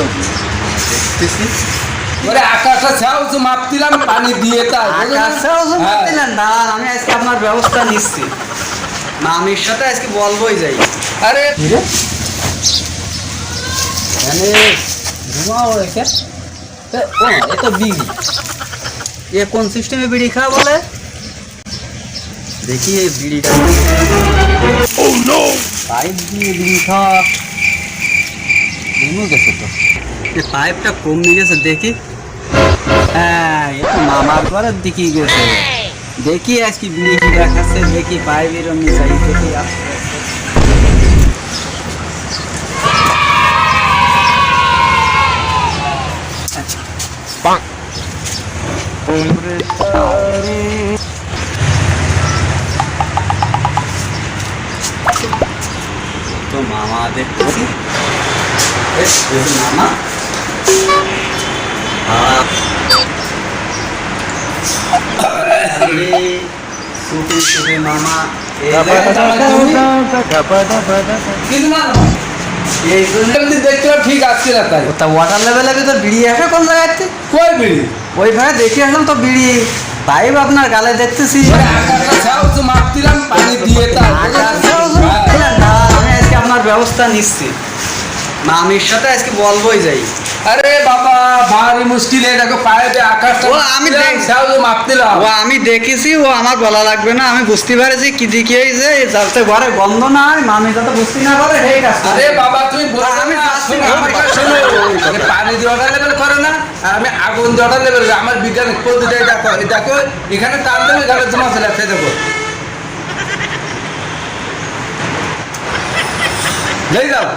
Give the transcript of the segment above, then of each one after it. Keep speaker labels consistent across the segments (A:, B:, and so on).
A: দেখতেছি
B: ওরে আকাশটা ছাও তো মাপ দিলাম পানি দিয়ে তাই
A: আকাশেও তো মাপ দিলেন। দাঁড়ান, আমি আজকে আপনার ব্যবস্থা নিচ্ছি। মামির সাথে আজকে বলবোই যাই।
B: আরে
A: মানে ঘুমাও রেখে ও এ তো বিড়ি। এ কোন সিস্টেমে বিড়ি খাওয়া বলে? দেখি এই বিড়িটা পাইপ দিয়ে বিড়ি খাওয়া কমে গেছে তো। এই পাইপটা কমে গেছে দেখি। হ্যাঁ, এ তো মামার ঘরের দিকেই গেছে। দেখি আজকে বিড়ি কি দেখাচ্ছে, দেখি পাইপের মিশাই দেখি আসছে। তো মামা দেখতেছি মামা মামা
B: কিন্তু না
A: এই জন্য
B: দেখতে ঠিক আসছে না তাই
A: তা ওয়াটার লেভেলের ভিতর বিড়ি আসে কোন জায়গাতে?
B: কই বিড়ি
A: ওইভাবে দেখে আসলাম তো বিড়ি পাইপ আপনার গালে দেখতেছি।
B: ওরে আকাশটা ছাও তো মাপ দিলাম পানি দিয়ে তাই
A: আকাশেও তো মাপ দিলেন। দাঁড়ান, আমি আজকে আপনার ব্যবস্থা নিচ্ছি। মামির সাথে আজকে বলবোই যাই।
B: আরে বাবা ভারী মুশকিল এই দেখো পায়ে আকাশটা
A: ও, আমি
B: ছাও তো মাপ দিলাম
A: ও আমি দেখেছি, ও আমার বলা লাগবে না। আমি বুঝতে পারছি কি দিকে হয়েছে, যাতে ঘরে গন্ধ না হয়, মামি যাতে বুঝতে না পারে সেই কাজ।
B: আরে বাবা তুমি বলছো
A: আমি
B: না,
A: যাচ্ছি
B: শোনো,
A: না।
B: আমার কথা শোনো। আরে পানি দিয়ে অর্ডার লেভেল করে না আর আমি আগুন দিয়ে অর্ডার লেভেল আমার বিজ্ঞানিক পদ্ধতি দেখো এই দেখো এখানে টান দেবে এখানে জমা চলে আসছে দেখো যাই যাও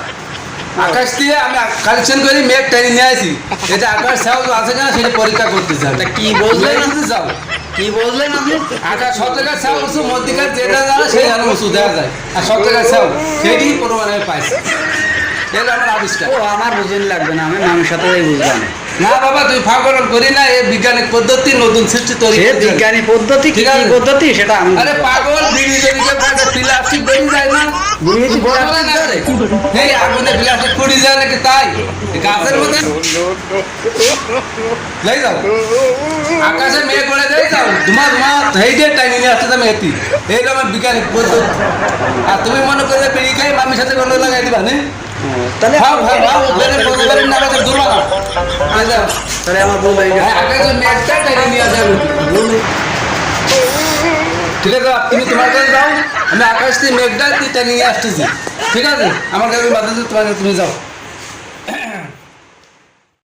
B: আকাশ দিয়ে আমি কালেকশন করি মেঘ টেনে নিয়ে আসি এটা আকাশ ছাও আছে কিনা সেটা পরীক্ষা করতে চাও
A: তা কি বললেন?
B: যাও
A: কি বললেন আপনি?
B: আকাশ সব জায়গায় ছাও উঁচু মধ্যিকার যেটা জানা সেই আরো উঁচু দেওয়া যায় আর সব জায়গায় ছাও সেটি পরিমাণে আমি পাইছি এটা আমার আবিষ্কার।
A: ও আমার বুঝুন লাগবে না, আমি মামির সাথে বুঝলাম।
B: না বাবা তুই ফাঁকরণ করি না এই বিজ্ঞানিক পদ্ধতি নতুন সৃষ্টি তৈরি
A: সে
B: করতে হবে।
A: বিজ্ঞানী পদ্ধতি কি
B: ঠিক আছে।
A: কি পদ্ধতি সেটা আমি
B: আরে পাগল বিড়ি যদি প্লাস্টিক বেরিয়ে যায় না
A: বিড়ি কি
B: বড়
A: plastic
B: না
A: ধরে?
B: এই আগুনে প্লাস্টিক পুড়ি যায় নাকি তাই এই গাছের মধ্যে যাই যাও আকাশে মেঘ করে যাই যাও ধুমা ধুমা এই যে টাইনি নিয়ে আসতে আমি এটি এইটা আমার বিজ্ঞানিক পদ্ধতি আর তুমি মনে করে বিড়ি খাই মামির সাথে গন্ড লাগাই দিবা না
A: তাহলে
B: ভাও ভাও ভাও ওদের প্রতিবারের নামে দুর্বা না আয় যাও
A: তাহলে আমার বউ এই
B: আকাশে মেঘটা টাইনি নিয়ে আসবে ঠিক আছে তুমি তোমার কাছে যাও আমি আকাশ থেকে মেঘটা টেনে নিয়ে আসতেছি ঠিক আছে আমার কাছে বাধা তোমার তুমি যাও